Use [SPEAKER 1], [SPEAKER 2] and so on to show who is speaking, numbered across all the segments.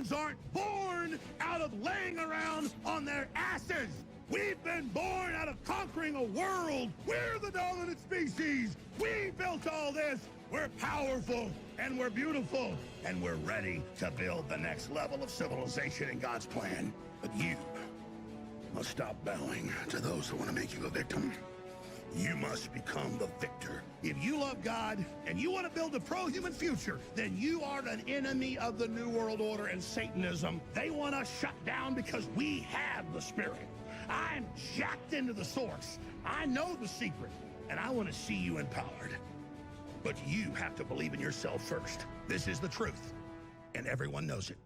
[SPEAKER 1] Americans aren't born out of laying around on their asses. We've been born out of conquering a world. We're the dominant species. We built all this. We're powerful, and we're beautiful, and we're ready to build the next level of civilization in God's plan. But you must stop bowing to those who want to make you a victim. You must become the victor. If you love God and you want to build a pro-human future, then you are an enemy of the New World Order and Satanism. They want us shut down because we have the Spirit. I'm jacked into the source. I know the secret, and I want to see you empowered. But you have to believe in yourself first. This is the truth, and everyone knows it.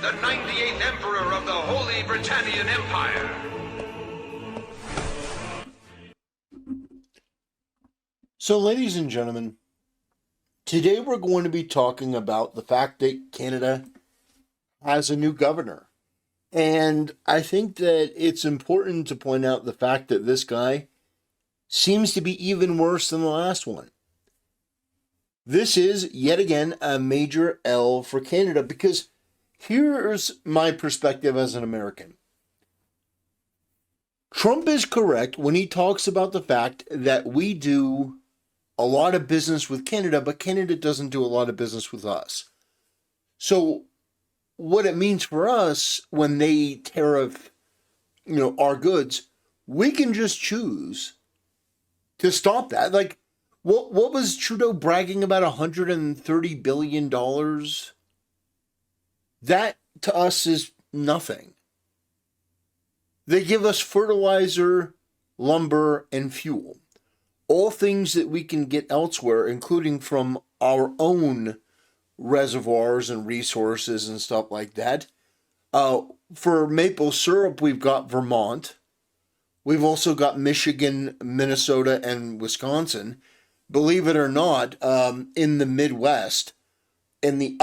[SPEAKER 2] The 98th Emperor of the Holy Britannian Empire.
[SPEAKER 3] So, ladies and gentlemen, today we're going to be talking about the fact that Canada has a new governor. And I think that it's important to point out the fact that this guy seems to be even worse than the last one. This is, yet again, a major L for Canada because here's my perspective as an American. Trump is correct when he talks about the fact that we do a lot of business with Canada, but Canada doesn't do a lot of business with us. So what it means for us when they tariff, our goods, we can just choose to stop that. Like, what was Trudeau bragging about $130 billion? That, to us, is nothing. They give us fertilizer, lumber, and fuel. All things that we can get elsewhere, including from our own reservoirs and resources and stuff like that. For maple syrup, we've got Vermont. We've also got Michigan, Minnesota, and Wisconsin. Believe it or not, in the Midwest, in the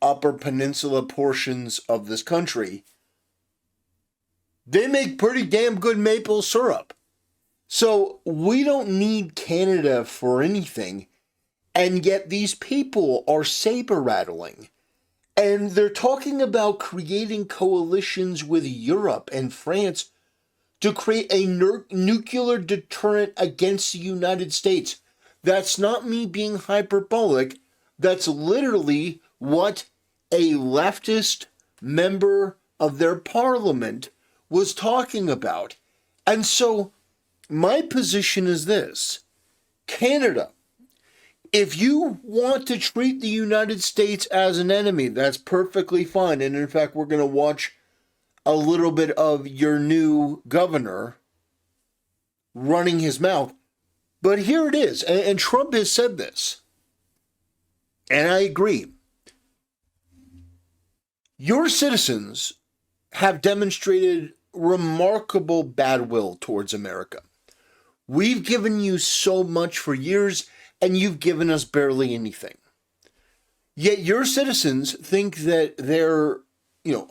[SPEAKER 3] upper peninsula portions of this country, they make pretty damn good maple syrup. So we don't need Canada for anything, and yet these people are saber rattling. And they're talking about creating coalitions with Europe and France to create a nuclear deterrent against the United States. That's not me being hyperbolic. That's literally what a leftist member of their parliament was talking about. And so my position is this. Canada, if you want to treat the United States as an enemy, that's perfectly fine. And in fact, we're going to watch a little bit of your new governor running his mouth. But here it is. And Trump has said this. And I agree. Your citizens have demonstrated remarkable bad will towards America. We've given you so much for years, and you've given us barely anything. Yet your citizens think that they're,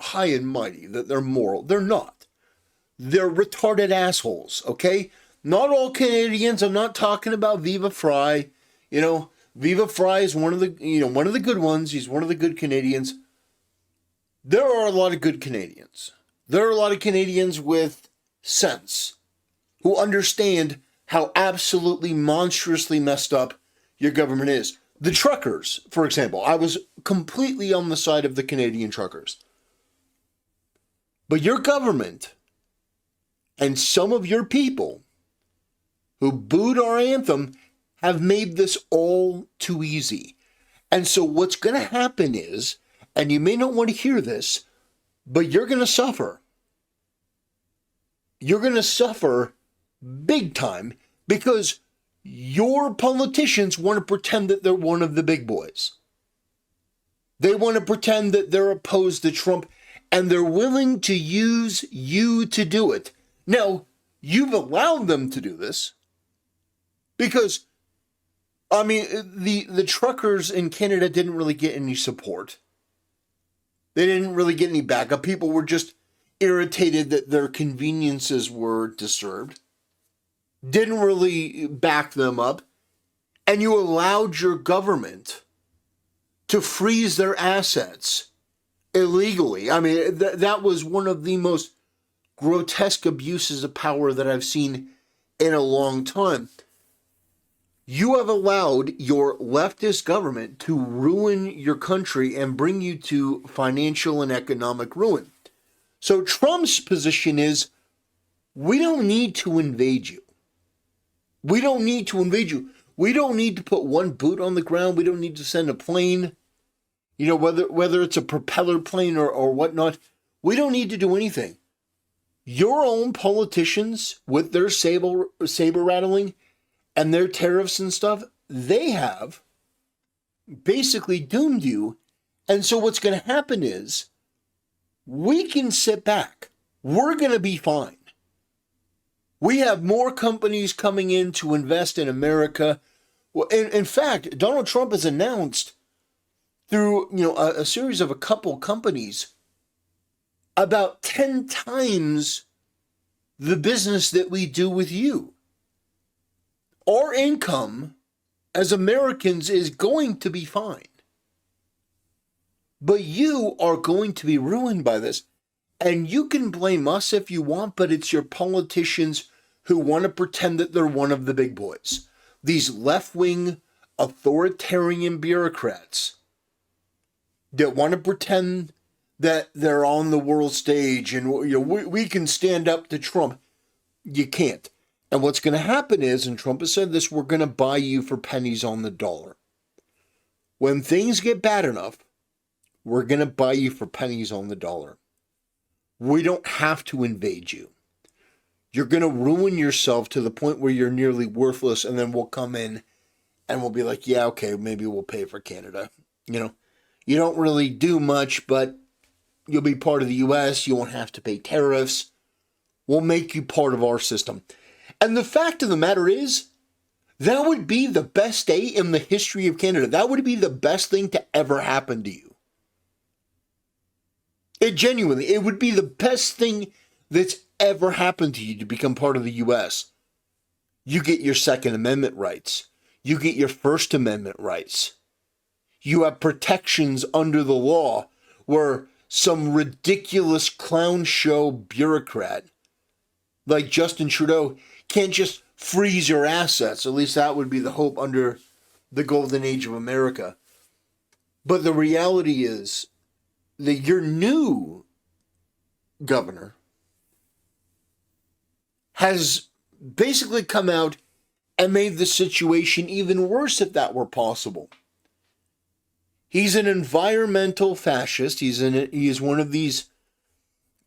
[SPEAKER 3] high and mighty, that they're moral. They're not. They're retarded assholes, okay? Not all Canadians. I'm not talking about Viva Fry. Viva Fry is one of the good ones. He's one of the good Canadians. There are a lot of good Canadians. There are a lot of Canadians with sense who understand how absolutely monstrously messed up your government is. The truckers, for example, I was completely on the side of the Canadian truckers. But your government and some of your people who booed our anthem have made this all too easy. And so what's going to happen is, and you may not want to hear this, but you're going to suffer. You're going to suffer big time because your politicians want to pretend that they're one of the big boys. They want to pretend that they're opposed to Trump, and they're willing to use you to do it. Now, you've allowed them to do this because I mean, the truckers in Canada didn't really get any support. They didn't really get any backup. People were just irritated that their conveniences were disturbed. Didn't really back them up. And you allowed your government to freeze their assets illegally. I mean, that was one of the most grotesque abuses of power that I've seen in a long time. You have allowed your leftist government to ruin your country and bring you to financial and economic ruin. So Trump's position is, we don't need to invade you. We don't need to invade you. We don't need to put one boot on the ground. We don't need to send a plane, you know, whether it's a propeller plane or whatnot. We don't need to do anything. Your own politicians with their saber rattling and their tariffs and stuff, they have basically doomed you. And so what's going to happen is we can sit back. We're going to be fine. We have more companies coming in to invest in America. Well, in fact, Donald Trump has announced through a series of a couple companies about 10 times the business that we do with you. Our income as Americans is going to be fine. But you are going to be ruined by this. And you can blame us if you want, but it's your politicians who want to pretend that they're one of the big boys. These left-wing authoritarian bureaucrats that want to pretend that they're on the world stage and we can stand up to Trump. You can't. And what's going to happen is, and Trump has said this, we're going to buy you for pennies on the dollar. When things get bad enough, we're going to buy you for pennies on the dollar. We don't have to invade you. You're going to ruin yourself to the point where you're nearly worthless, and then we'll come in and we'll be like, yeah, okay, maybe we'll pay for Canada. You don't really do much, but you'll be part of the U.S. You won't have to pay tariffs. We'll make you part of our system. And the fact of the matter is, that would be the best day in the history of Canada. That would be the best thing to ever happen to you. It would be the best thing that's ever happened to you to become part of the U.S. You get your Second Amendment rights. You get your First Amendment rights. You have protections under the law where some ridiculous clown show bureaucrat like Justin Trudeau can't just freeze your assets. At least that would be the hope under the golden age of America. But the reality is that your new governor has basically come out and made the situation even worse if that were possible. He's an environmental fascist. He is one of these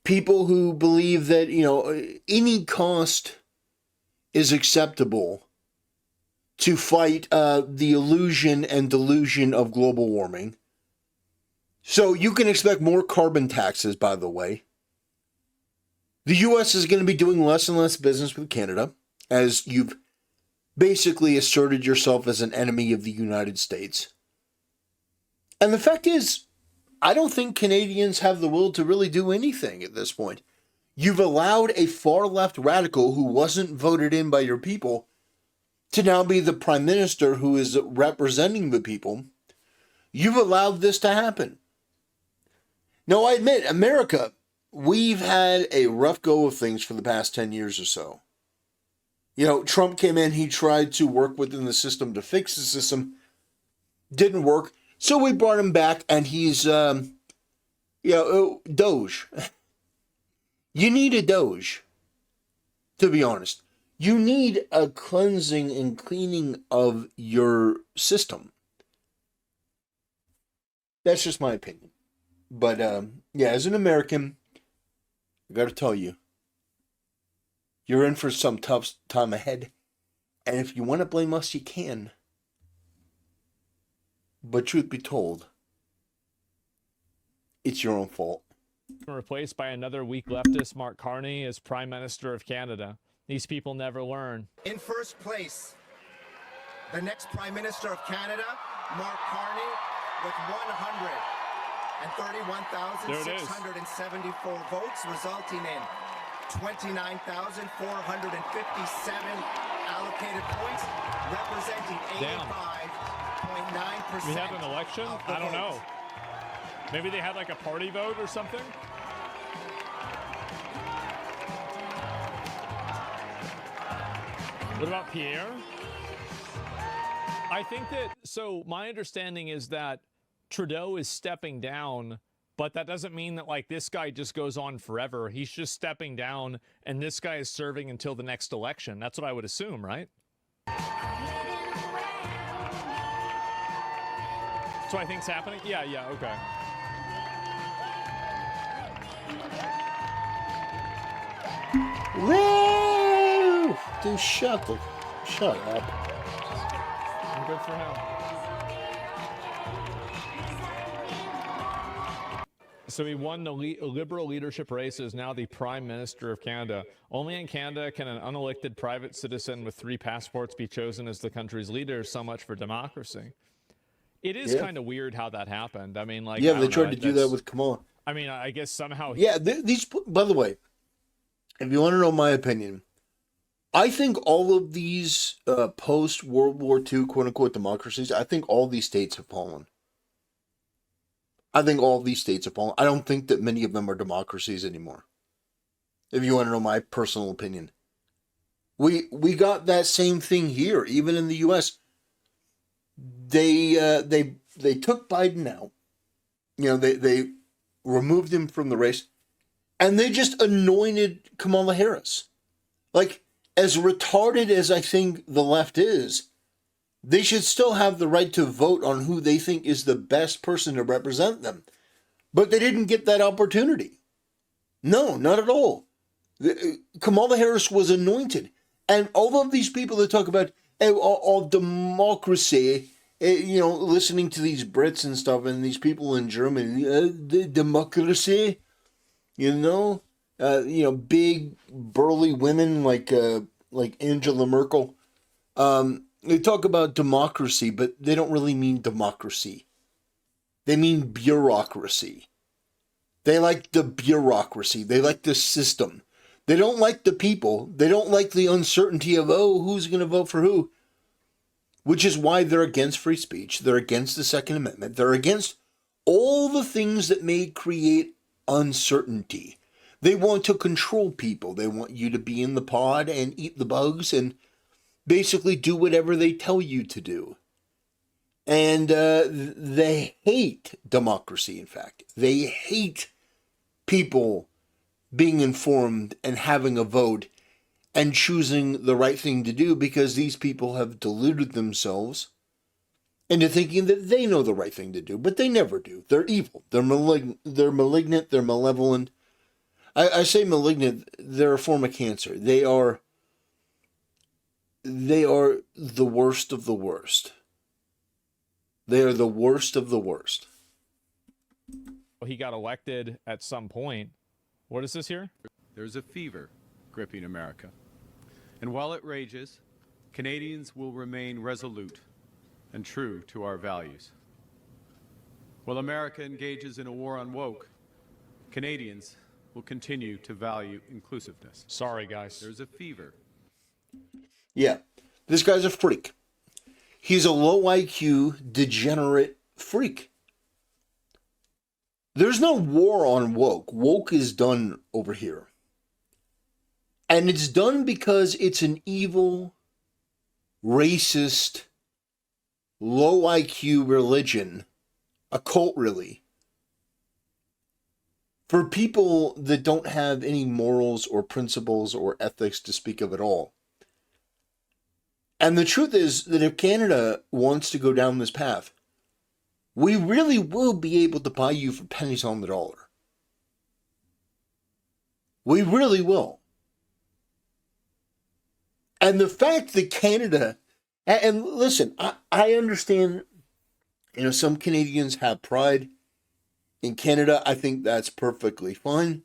[SPEAKER 3] people who believe that, any cost is acceptable to fight the illusion and delusion of global warming. So you can expect more carbon taxes, by the way. The U.S. is going to be doing less and less business with Canada, as you've basically asserted yourself as an enemy of the United States. And the fact is, I don't think Canadians have the will to really do anything at this point. You've allowed a far-left radical who wasn't voted in by your people to now be the prime minister who is representing the people. You've allowed this to happen. Now, I admit, America, we've had a rough go of things for the past 10 years or so. Trump came in, he tried to work within the system to fix the system. Didn't work. So we brought him back, and he's, Doge. You need a Doge, to be honest. You need a cleansing and cleaning of your system. That's just my opinion. But, as an American, I got to tell you, you're in for some tough time ahead. And if you want to blame us, you can. But truth be told, it's your own fault.
[SPEAKER 4] Replaced by another weak leftist, Mark Carney, as Prime Minister of Canada. These people never learn.
[SPEAKER 5] In first place, The next Prime Minister of Canada, Mark Carney, with 131,674 votes, resulting in 29,457 allocated points, representing 85.9%.
[SPEAKER 4] We had an election? I don't know. Maybe they had like a party vote or something? What about Pierre? I think that, so my understanding is that Trudeau is stepping down, but that doesn't mean that like this guy just goes on forever. He's just stepping down and this guy is serving until the next election. That's what I would assume, right? So I think's happening? Yeah, okay.
[SPEAKER 3] Woo! Dude, shut up.
[SPEAKER 4] Good for him. So he won the Liberal leadership race, is now the Prime Minister of Canada. Only in Canada can an unelected private citizen with 3 passports be chosen as the country's leader. So much for democracy. It is kind of weird how that happened. I mean, like,
[SPEAKER 3] they tried to do that with Kamala.
[SPEAKER 4] I mean, I guess somehow.
[SPEAKER 3] Yeah, these. By the way, if you want to know my opinion, I think all of these post World War II quote unquote democracies, I think all these states have fallen. I don't think that many of them are democracies anymore. If you want to know my personal opinion, we got that same thing here, even in the U.S. They took Biden out. You know, they removed him from the race, and they just anointed Kamala Harris. Like, as retarded as I think the left is, they should still have the right to vote on who they think is the best person to represent them. But they didn't get that opportunity. No, not at all. Kamala Harris was anointed. And all of these people that talk about all democracy, listening to these Brits and stuff and these people in Germany, the democracy, big burly women like Angela Merkel. They talk about democracy, but they don't really mean democracy. They mean bureaucracy. They like the bureaucracy. They like the system. They don't like the people. They don't like the uncertainty of, who's going to vote for who? Which is why they're against free speech. They're against the Second Amendment. They're against all the things that may create uncertainty. They want to control people. They want you to be in the pod and eat the bugs and basically do whatever they tell you to do. And they hate democracy, in fact. They hate people being informed and having a vote and choosing the right thing to do, because these people have deluded themselves into thinking that they know the right thing to do, but they never do. They're evil. They're malignant. They're malevolent. I say malignant. They're a form of cancer. They are the worst of the worst. They are the worst of the worst.
[SPEAKER 4] He got elected at some point. What is this here?
[SPEAKER 6] There's a fever gripping America. And while it rages, Canadians will remain resolute and true to our values. While America engages in a war on woke, Canadians will continue to value inclusiveness.
[SPEAKER 4] Sorry, guys.
[SPEAKER 6] There's a fever.
[SPEAKER 3] Yeah, this guy's a freak. He's a low IQ, degenerate freak. There's no war on woke. Woke is done over here. And it's done because it's an evil, racist, low IQ religion, a cult really, for people that don't have any morals or principles or ethics to speak of at all. And the truth is that if Canada wants to go down this path, we really will be able to buy you for pennies on the dollar. We really will. And the fact that Canada, and listen, I understand, some Canadians have pride in Canada. I think that's perfectly fine.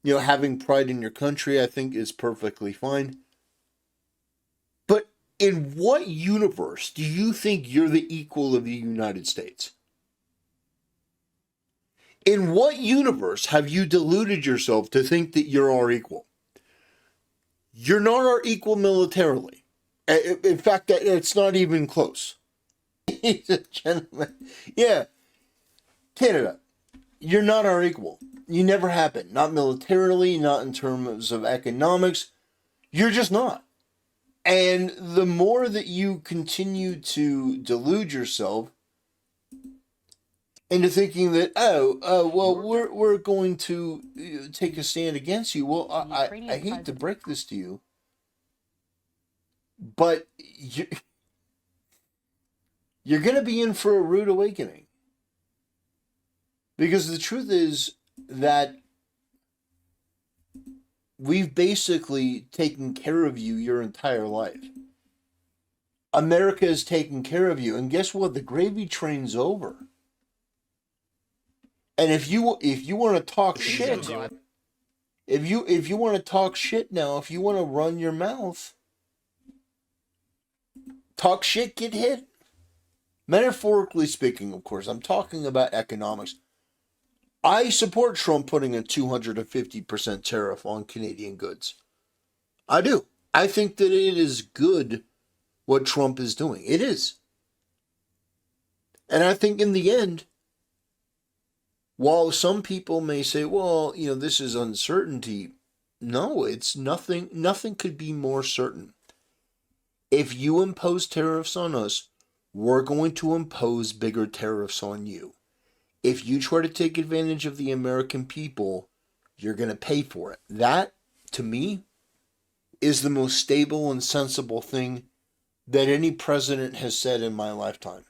[SPEAKER 3] Having pride in your country, I think is perfectly fine. But In what universe do you think you're the equal of the United States? In what universe have you deluded yourself to think that you're our equal? You're not our equal militarily. In fact, it's not even close. Ladies and gentlemen, yeah, Canada, you're not our equal. You never have been. Not militarily, not in terms of economics. You're just not. And the more that you continue to delude yourself into thinking that, well, we're going to take a stand against you. Well, I hate to break this to you, but you're going to be in for a rude awakening. Because the truth is that we've basically taken care of you your entire life. America has taken care of you, and guess what? The gravy train's over. And if you want to talk shit, if you want to talk shit now, if you want to run your mouth, talk shit, get hit. Metaphorically speaking, of course, I'm talking about economics. I support Trump putting a 250% tariff on Canadian goods. I do. I think that it is good what Trump is doing. It is. And I think in the end, while some people may say, well, this is uncertainty. No, it's nothing. Nothing could be more certain. If you impose tariffs on us, we're going to impose bigger tariffs on you. If you try to take advantage of the American people, you're going to pay for it. That, to me, is the most stable and sensible thing that any president has said in my lifetime.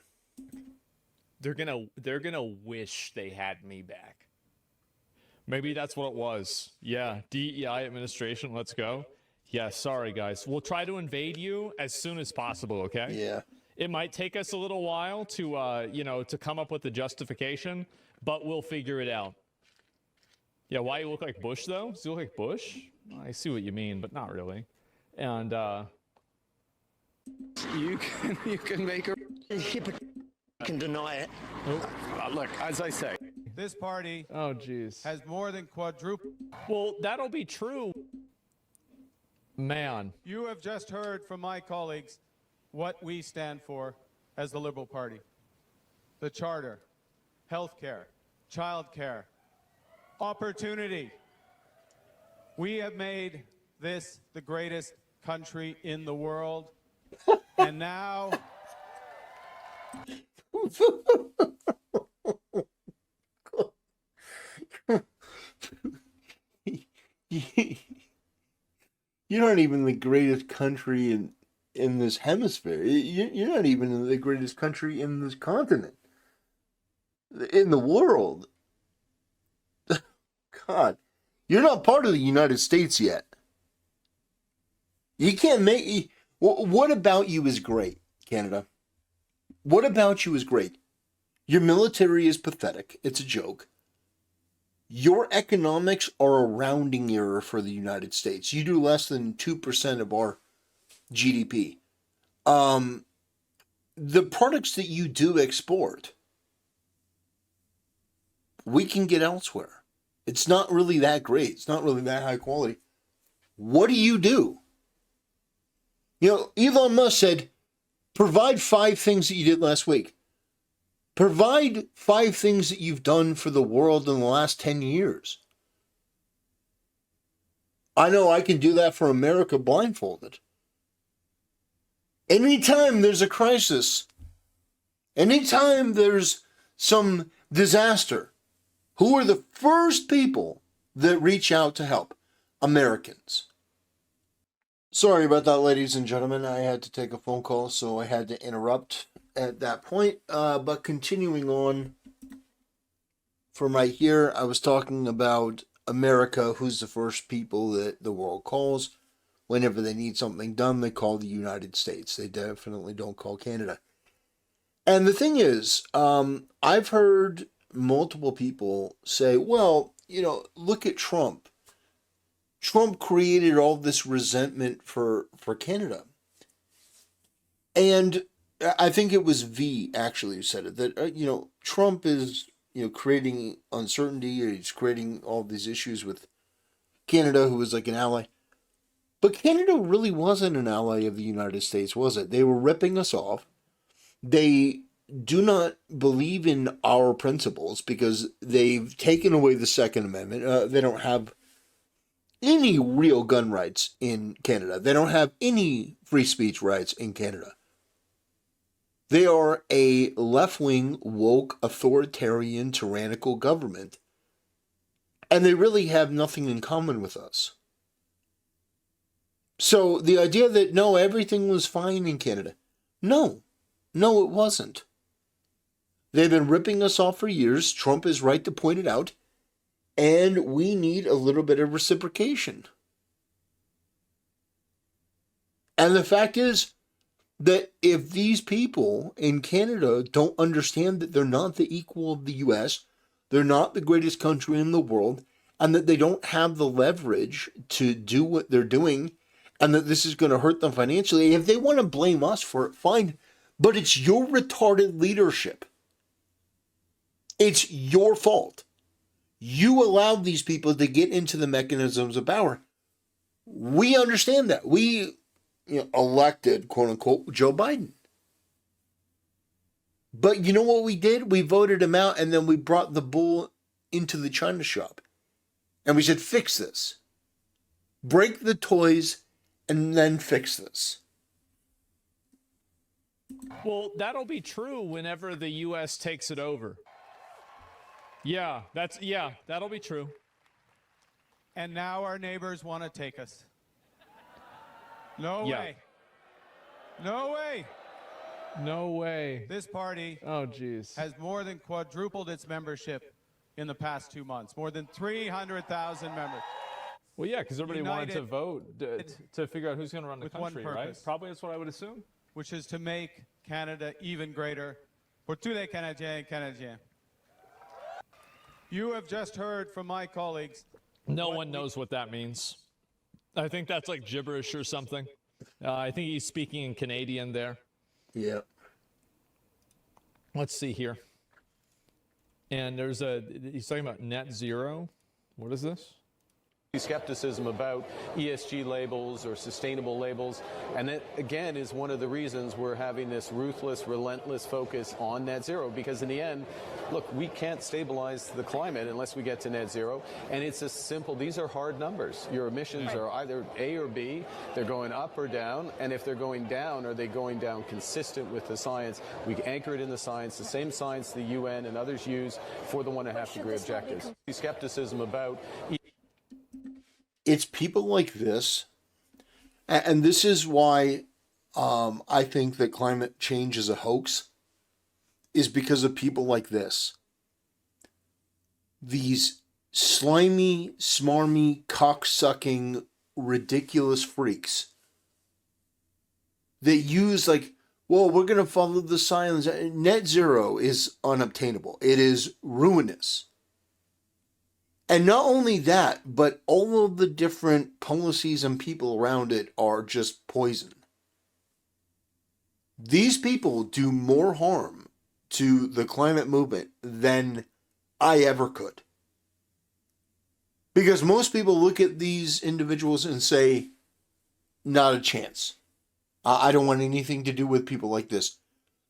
[SPEAKER 4] They're gonna wish they had me back. Maybe that's what it was. Yeah, DEI administration, let's go. Yeah, sorry guys. We'll try to invade you as soon as possible, okay?
[SPEAKER 3] Yeah.
[SPEAKER 4] It might take us a little while to come up with the justification, but we'll figure it out. Yeah, why you look like Bush, though? Does he look like Bush? I see what you mean, but not really. And,
[SPEAKER 7] You can make a can deny it.
[SPEAKER 6] Look, as I say, this party
[SPEAKER 4] oh, jeez.
[SPEAKER 6] has more than quadrupled.
[SPEAKER 4] Well, that'll be true. Man.
[SPEAKER 6] You have just heard from my colleagues what we stand for as the Liberal Party. The Charter, health care, child care, opportunity. We have made this the greatest country in the world. And now...
[SPEAKER 3] You're not even the greatest country in this hemisphere. You're not even the greatest country in this continent. In the world. God. You're not part of the United States yet. You can't make... What about you is great, Canada? What about you is great? Your military is pathetic. It's a joke. Your economics are a rounding error for the United States. You do less than 2% of our GDP. The products that you do export, we can get elsewhere. It's not really that great. It's not really that high quality. What do? Elon Musk said, provide 5 things that you did last week. Provide 5 things that you've done for the world in the last 10 years. I know I can do that for America blindfolded. Anytime there's a crisis, anytime there's some disaster, who are the first people that reach out to help? Americans. Sorry about that, ladies and gentlemen. I had to take a phone call, so I had to interrupt at that point. But continuing on from right here, I was talking about America, who's the first people that the world calls. Whenever they need something done, they call the United States. They definitely don't call Canada. And the thing is, I've heard multiple people say, well, look at Trump. Trump created all this resentment for Canada. And I think it was V actually who said it, that, Trump is, creating uncertainty, or he's creating all these issues with Canada, who was like an ally. But Canada really wasn't an ally of the United States, was it? They were ripping us off. They do not believe in our principles because they've taken away the Second Amendment. They don't have any real gun rights in Canada. They don't have any free speech rights in Canada. They are a left-wing, woke, authoritarian, tyrannical government. And they really have nothing in common with us. So the idea that, no, everything was fine in Canada. No, it wasn't. They've been ripping us off for years. Trump is right to point it out. And we need a little bit of reciprocation. And the fact is that if these people in Canada don't understand that they're not the equal of the U.S., they're not the greatest country in the world, and that they don't have the leverage to do what they're doing, and that this is going to hurt them financially, if they want to blame us for it, fine. But it's your retarded leadership. It's your fault. You allowed these people to get into the mechanisms of power. We understand that. We elected, quote unquote, Joe Biden. But you know what we did? We voted him out, and then we brought the bull into the china shop. And we said, fix this. Break the toys, and then fix this.
[SPEAKER 4] Well, that'll be true whenever the U.S. takes it over. Yeah, that'll be true.
[SPEAKER 6] And now our neighbors want to take us. No
[SPEAKER 4] Yeah.
[SPEAKER 6] way. No way.
[SPEAKER 4] No way.
[SPEAKER 6] This party
[SPEAKER 4] Oh, geez.
[SPEAKER 6] has more than quadrupled its membership in the past 2 months. More than 300,000 members.
[SPEAKER 4] Well, yeah, because everybody wanted to
[SPEAKER 6] United
[SPEAKER 4] vote to figure out who's going to run the
[SPEAKER 6] with one
[SPEAKER 4] country, right?
[SPEAKER 6] purpose.
[SPEAKER 4] Probably that's what I would assume.
[SPEAKER 6] Which is to make Canada even greater. Pour tous les Canadiens et Canadiens. You have just heard from my colleagues.
[SPEAKER 4] No one knows what that means. I think that's like gibberish or something. I think he's speaking in Canadian there.
[SPEAKER 3] Yeah.
[SPEAKER 4] Let's see here. And he's talking about net zero. What is this?
[SPEAKER 8] Skepticism about ESG labels or sustainable labels, and that again is one of the reasons we're having this ruthless, relentless focus on net zero, because in the end, look, we can't stabilize the climate unless we get to net zero, and it's a simple, these are hard numbers. Your emissions are either A or B, they're going up or down, and if they're going down, are they going down consistent with the science? We anchor it in the science, the same science the UN and others use for the 1.5 degree objectives. Skepticism about
[SPEAKER 3] It's people like this, and this is why I think that climate change is a hoax, is because of people like this. These slimy, smarmy, cocksucking, ridiculous freaks that use well, we're going to follow the science. Net zero is unobtainable. It is ruinous. And not only that, but all of the different policies and people around it are just poison. These people do more harm to the climate movement than I ever could. Because most people look at these individuals and say, not a chance. I don't want anything to do with people like this.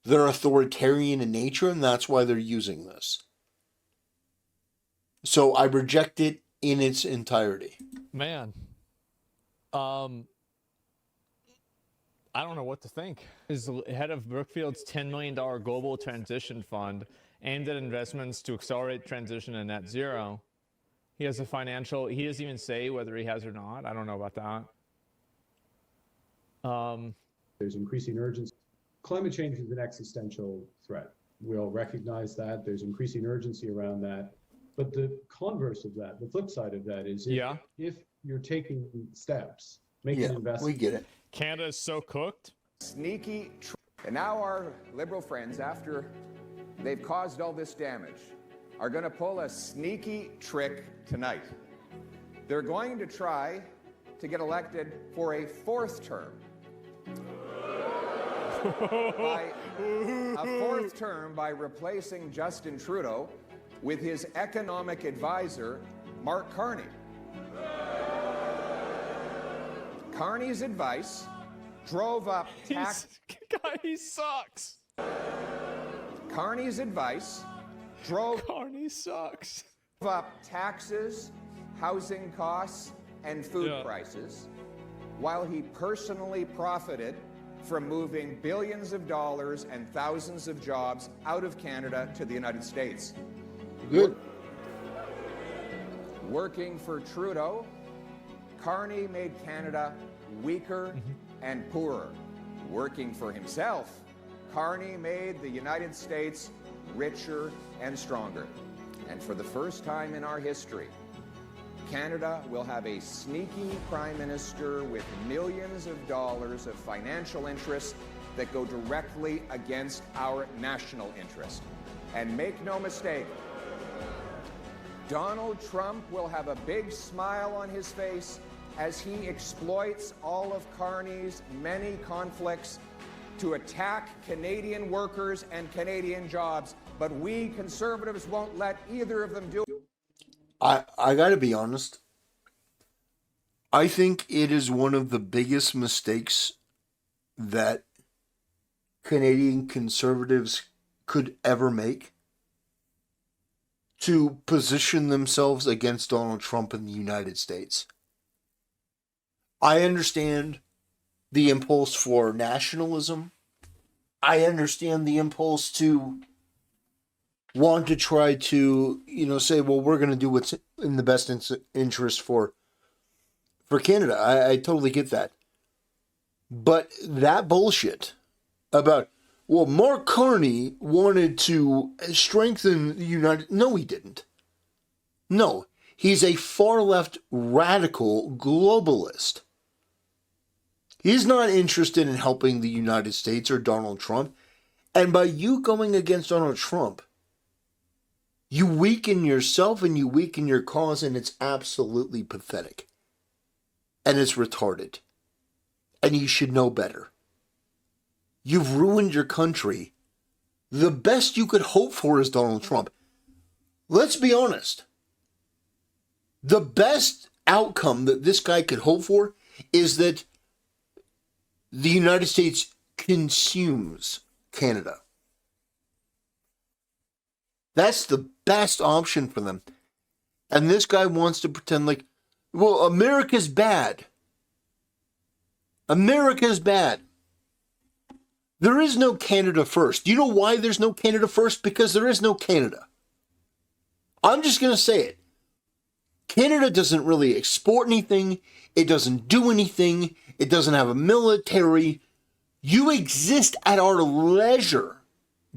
[SPEAKER 3] They're authoritarian in nature, and that's why they're using this. So I reject it in its entirety.
[SPEAKER 4] Man. I don't know what to think. Is the head of Brookfield's $10 million global transition fund aimed at investments to accelerate transition to net zero. He has he doesn't even say whether he has or not. I don't know about that.
[SPEAKER 9] There's increasing urgency. Climate change is an existential threat. We all recognize that. There's increasing urgency around that. But the converse of that, the flip side of that is if you're taking steps, making investments.
[SPEAKER 3] We get it.
[SPEAKER 4] Canada is so cooked.
[SPEAKER 10] Sneaky. And now our Liberal friends, after they've caused all this damage, are going to pull a sneaky trick tonight. They're going to try to get elected for a 4th term. by a fourth term by replacing Justin Trudeau with his economic advisor, Mark Carney. Carney's advice drove up tax...
[SPEAKER 4] He sucks.
[SPEAKER 10] Carney's advice drove
[SPEAKER 4] Carney sucks.
[SPEAKER 10] up taxes, housing costs, and food prices, while he personally profited from moving billions of dollars and thousands of jobs out of Canada to the United States.
[SPEAKER 3] Good.
[SPEAKER 10] Working for Trudeau, Carney made Canada weaker and poorer. Working for himself, Carney made the United States richer and stronger. And for the first time in our history, Canada will have a sneaky prime minister with millions of dollars of financial interests that go directly against our national interest. And make no mistake, Donald Trump will have a big smile on his face as he exploits all of Carney's many conflicts to attack Canadian workers and Canadian jobs. But we Conservatives won't let either of them do it.
[SPEAKER 3] I gotta be honest. I think it is one of the biggest mistakes that Canadian Conservatives could ever make to position themselves against Donald Trump in the United States. I understand the impulse for nationalism. I understand the impulse to want to try to, say, well, we're going to do what's in the best interest for Canada. I totally get that. But that bullshit about, well, Mark Carney wanted to strengthen the United... No, he didn't. No, he's a far-left radical globalist. He's not interested in helping the United States or Donald Trump. And by you going against Donald Trump, you weaken yourself and you weaken your cause, and it's absolutely pathetic. And it's retarded. And you should know better. You've ruined your country. The best you could hope for is Donald Trump. Let's be honest. The best outcome that this guy could hope for is that the United States consumes Canada. That's the best option for them. And this guy wants to pretend like, well, America's bad. America's bad. There is no Canada first. Do you know why there's no Canada first? Because there is no Canada. I'm just going to say it. Canada doesn't really export anything. It doesn't do anything. It doesn't have a military. You exist at our leisure.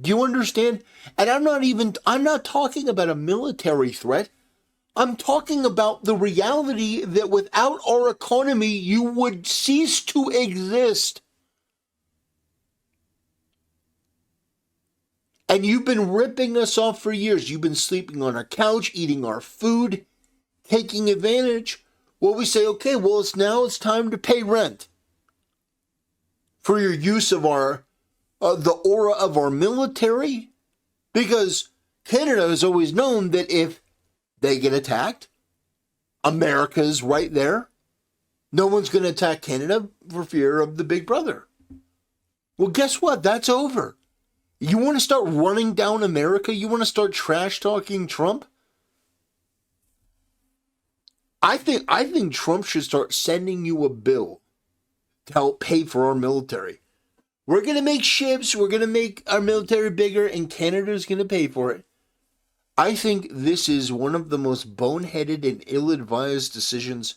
[SPEAKER 3] Do you understand? And I'm not talking about a military threat. I'm talking about the reality that without our economy, you would cease to exist. And you've been ripping us off for years. You've been sleeping on our couch, eating our food, taking advantage. Well, we say, okay, well, it's time to pay rent for your use of our the aura of our military, because Canada has always known that if they get attacked, America's right there. No one's going to attack Canada for fear of the big brother. Well, guess what? That's over. You want to start running down America? You want to start trash talking Trump? I think Trump should start sending you a bill to help pay for our military. We're going to make ships, we're going to make our military bigger, and Canada's going to pay for it. I think this is one of the most boneheaded and ill-advised decisions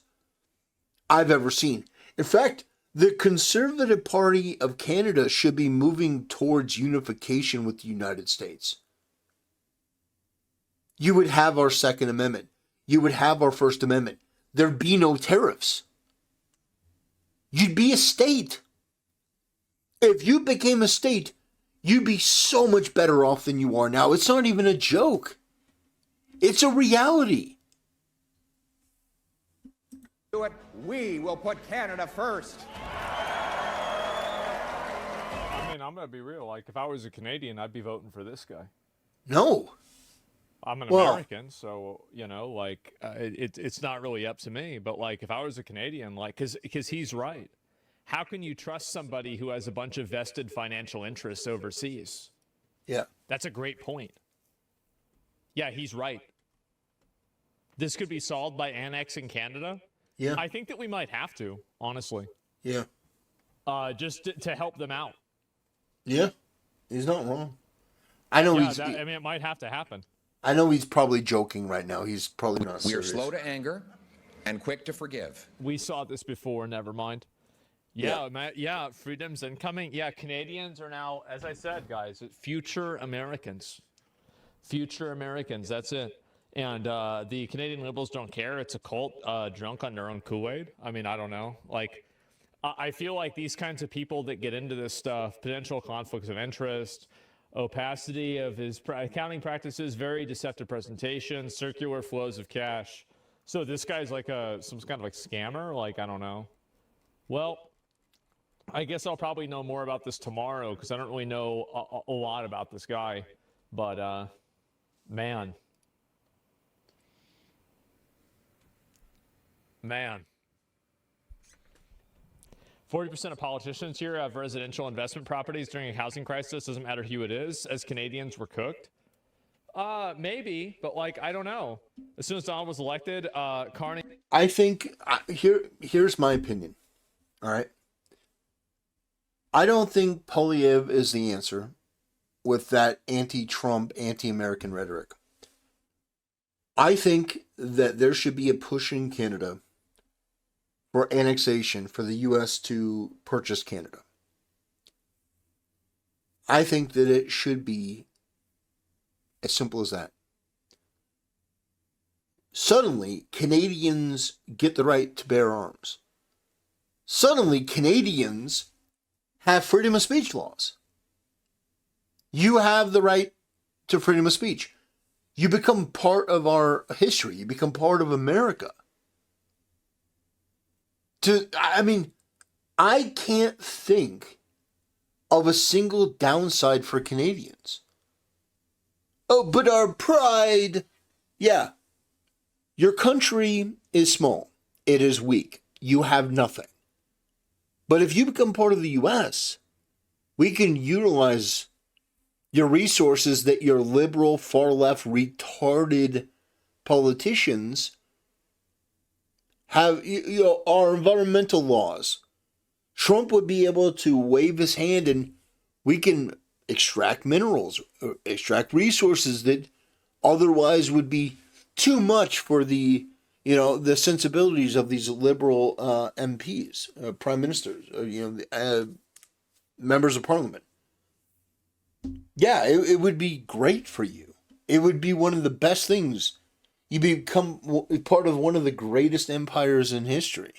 [SPEAKER 3] I've ever seen. In fact, the Conservative Party of Canada should be moving towards unification with the United States. You would have our Second Amendment. You would have our First Amendment. There'd be no tariffs. You'd be a state. If you became a state, you'd be so much better off than you are now. It's not even a joke. It's a reality.
[SPEAKER 10] Do it. We will put Canada first.
[SPEAKER 4] mean, I'm gonna be real. Like, if I was a Canadian, I'd be voting for this guy.
[SPEAKER 3] No.
[SPEAKER 4] I'm an
[SPEAKER 3] Well-
[SPEAKER 4] American, so like, it's not really up to me. But like, if I was a Canadian, like, because he's right. How can you trust somebody who has a bunch of vested financial interests overseas?
[SPEAKER 3] Yeah.
[SPEAKER 4] That's a great point. Yeah, he's right. This could be solved by annexing Canada.
[SPEAKER 3] Yeah.
[SPEAKER 4] I think that we might have to, honestly.
[SPEAKER 3] Yeah.
[SPEAKER 4] Just to help them out.
[SPEAKER 3] Yeah. He's not wrong. I know
[SPEAKER 4] Yeah, I mean, it might have to happen.
[SPEAKER 3] I know he's probably joking right now. He's probably not
[SPEAKER 10] We are
[SPEAKER 3] serious.
[SPEAKER 10] slow to anger and quick to forgive.
[SPEAKER 4] We saw this before, never mind. Yeah, freedom's incoming. Yeah, Canadians are now, as I said, guys, future Americans. Future Americans, that's it. And the Canadian Liberals don't care. It's a cult drunk on their own Kool-Aid. I mean, I don't know. Like, I feel like these kinds of people that get into this stuff, potential conflicts of interest, opacity of his accounting practices, very deceptive presentation, circular flows of cash. So this guy's like some kind of like scammer? Like, I don't know. Well, I guess I'll probably know more about this tomorrow because I don't really know a lot about this guy. But, man. 40% of politicians here have residential investment properties during a housing crisis. Doesn't matter who it is. As Canadians, we're cooked. Maybe, but like, I don't know. As soon as Donald was elected, Carney.
[SPEAKER 3] I think here's my opinion. All right. I don't think Polyev is the answer with that anti-Trump, anti-American rhetoric. I think that there should be a push in Canada for annexation for the U.S. to purchase Canada. I think that it should be as simple as that. Suddenly, Canadians get the right to bear arms. Suddenly, Canadians have freedom of speech laws. You have the right to freedom of speech. You become part of our history. You become part of America. I can't think of a single downside for Canadians. Oh, but our pride. Yeah. Your country is small. It is weak. You have nothing. But if you become part of the U.S., we can utilize your resources that your liberal, far-left, retarded politicians have, our environmental laws. Trump would be able to wave his hand and we can extract minerals, or extract resources that otherwise would be too much for the sensibilities of these liberal MPs, prime ministers, members of parliament. Yeah, it would be great for you. It would be one of the best things. You become part of one of the greatest empires in history.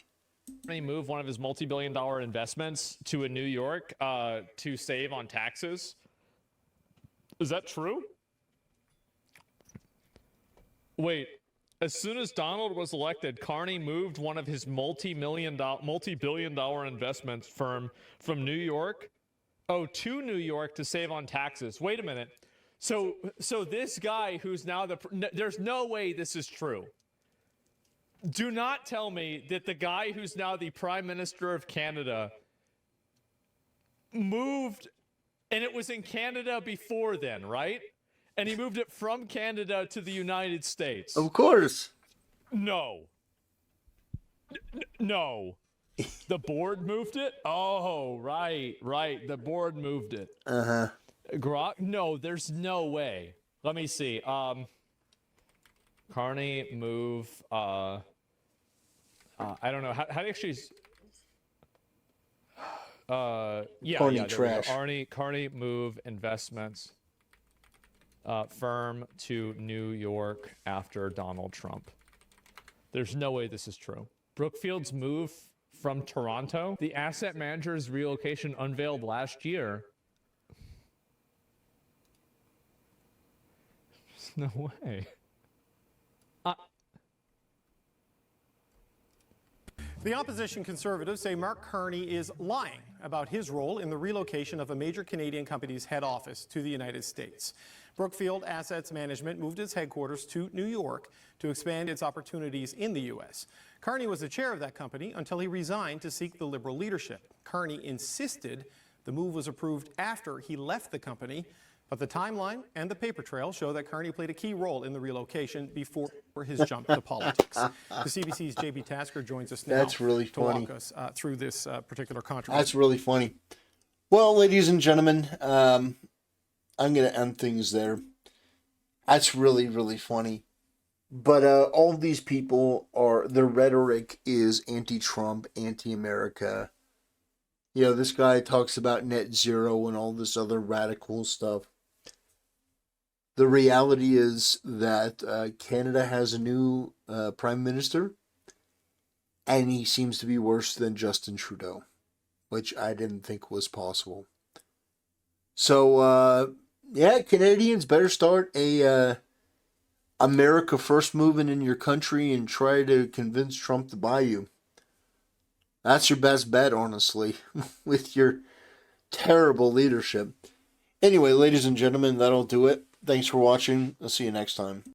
[SPEAKER 4] He moved one of his multi-billion-dollar investments to New York to save on taxes. Is that true? Wait, as soon as Donald was elected, Carney moved one of his multi-billion-dollar investments firm from New York, to New York to save on taxes. Wait a minute. So this guy who's now there's no way this is true. Do not tell me that the guy who's now the Prime Minister of Canada moved, and it was in Canada before then, right? And he moved it from Canada to the United States.
[SPEAKER 3] Of course.
[SPEAKER 4] No. No. The board moved it? Oh, right. The board moved it.
[SPEAKER 3] Uh-huh.
[SPEAKER 4] No, there's no way. Let me see. Carney move. I don't know. How do you actually?
[SPEAKER 3] Carney trash.
[SPEAKER 4] Carney move investments firm to New York after Donald Trump. There's no way this is true. Brookfield's move from Toronto. The asset manager's relocation unveiled last year. There's no way.
[SPEAKER 11] The opposition Conservatives say Mark Carney is lying about his role in the relocation of a major Canadian company's head office to the United States. Brookfield Assets Management moved its headquarters to New York to expand its opportunities in the U.S. Carney was the chair of that company until he resigned to seek the Liberal leadership. Carney insisted the move was approved after he left the company, but the timeline and the paper trail show that Carney played a key role in the relocation before his jump to politics. The CBC's JB Tasker joins us now.
[SPEAKER 3] That's really funny.
[SPEAKER 11] To walk us through this particular controversy.
[SPEAKER 3] That's really funny. Well, ladies and gentlemen, I'm going to end things there. That's really, really funny. But all of these people their rhetoric is anti-Trump, anti-America. You know, this guy talks about net zero and all this other radical stuff. The reality is that Canada has a new prime minister, and he seems to be worse than Justin Trudeau, which I didn't think was possible. So, yeah, Canadians better start a America First movement in your country and try to convince Trump to buy you. That's your best bet, honestly, with your terrible leadership. Anyway, ladies and gentlemen, that'll do it. Thanks for watching. I'll see you next time.